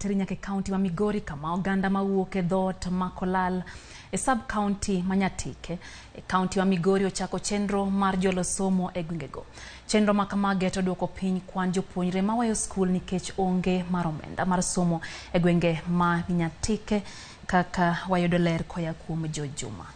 Nyaka kaunti ma Migori kama oganda mawuok e dhoot ma Kolal e sub county Manyatike e kaunti ma Migori ochako chenro mar jolo somo e gwengego. Chenro ma kama geto duoko piny kwan jopuonjre ma wayo skul nikech onge mar omenda mar somo e gwenge ma Manyatike kaka wayudo ler koya kuom Juma.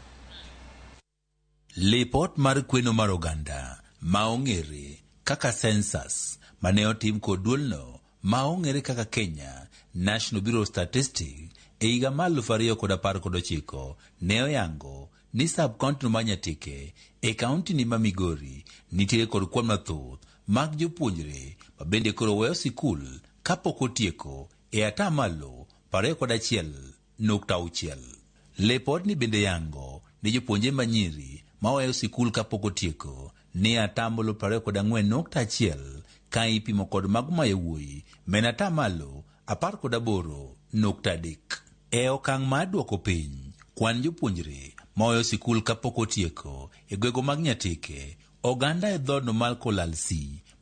Lipot mar kweno mar oganda ma ong'ere kaka census mane otim kod duolno ma ong'ere kaka Kenya National Bureau of Statistics e higa mar 2019 ne oyango ni sub-county Manyatike e kaunti ni ma Migori nitie kod kwan mathoth mag jopuonjre ma bende koro weyo sikul kapok otieko e atamalo 21.6. Lipot ni bende yango ni jopuonjre manyiri ma weyo sikul kapok otieko ni atamalo 24.1 ka ipimo kod mago ma yawuoyi men atamalo 18.3. E okang' mar duoko piny kwan jopuonjre ma weyo sikul kapok otieko e gwego mag Nyatike, oganda e dhoodno mar Kolal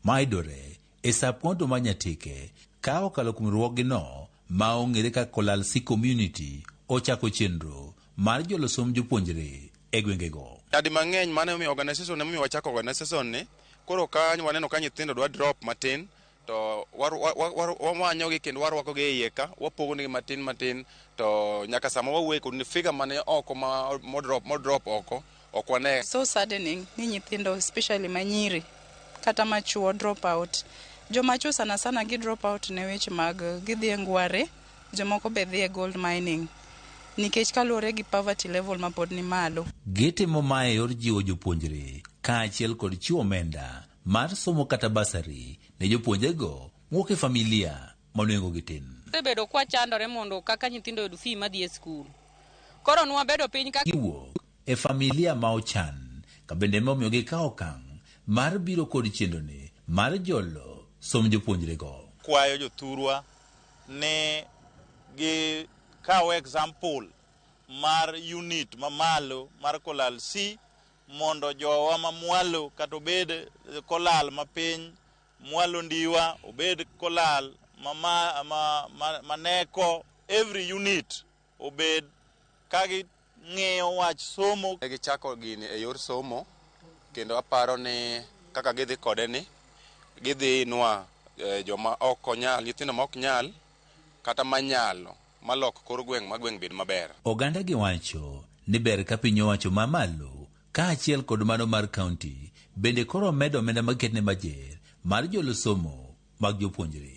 ma idore e sub-county Manyatike ka okalo kuom ruogino ma ong'ere kaka Kolal community ochako chenro mar jolo som jopuonjre e gwengego. Adi mang'eny mane omiyo organization ne omiyo wachako organization ni koro kanyo waneno ka nyithindo dwa drop matin to wamanyogi kendo warwakogi e iye ka wapogonegi matin to nyaka sama wawuoyo kod ni figure mane oko modrop oko ok wane. So saddening ni nyithindo especially manyiri kata machuo drop out. Jomachuo sana gi drop out ne weche mag gidhi e ngware, jomoko be dhi e gold mining nikech kaluwore gi poverty level ma pod ni malo. Gitimo mae yor jiwo jopuonjre kaachiel kod chiwo omenda mar somo kata basari ne jopuonjrego wuok e familia manuengo gitin. Bedo kwa chandore mondo kaka nyithindo yud fee madhi e skul. Koro nwa bedo piny kaka giwuok e familia ma ochan ka bende momiyo gi kawo okang' mar biro kod chendone mar jolo som jopuonjrego. Kwayo jothurwa ne gi kawo example mar unit mamalo mar Kolal mondo jowa ma mwalo kata obed Kolal mapiny mwalo ndiwa obed Kolal maneko every unit obed kagi ng'eyo wach somo. Gichako gini e yor somo kendo aparo ni kaka gidhi kode ni gidhi nwa joma ok nyal, nyithindo ma ok nyal kata manyalo malok kor gweng' ma gweng' bed maber. Oganda gi wacho ni ber ka piny owacho mamalo kaachiel kod mano mar kaunti bende koro medo omenda maketne bajet mar jolo somo mag jopuonjre.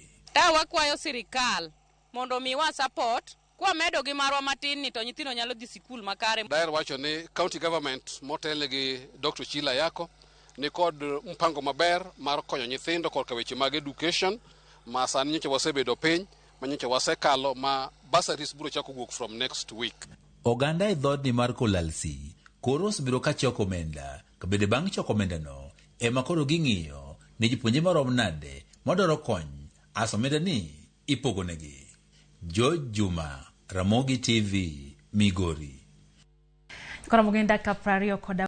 Wakwayo sirikal mondo miwa support kwa medo gi marwa matin ni to nyithindo nyalo dhi sikul makare. Daer wacho ni county government motel gi Dr. Chila Yako ni kod mpango maber mar konyo nyithindo kod weche mag education ma sani nyocha wasebedo piny ma nyocha wasekalo ma bursaries biro chako wuok from next week. Oganda e dhood ni mar Kolal koro osebiro ka choko omenda ka bende bang' choko omenda no ema koro ging'iyo ni jopuonjre marom nade modoro kony aso omenda ni ipogonegi. Juma, Ramogi TV, Migori. Kora mugenda ka prario koda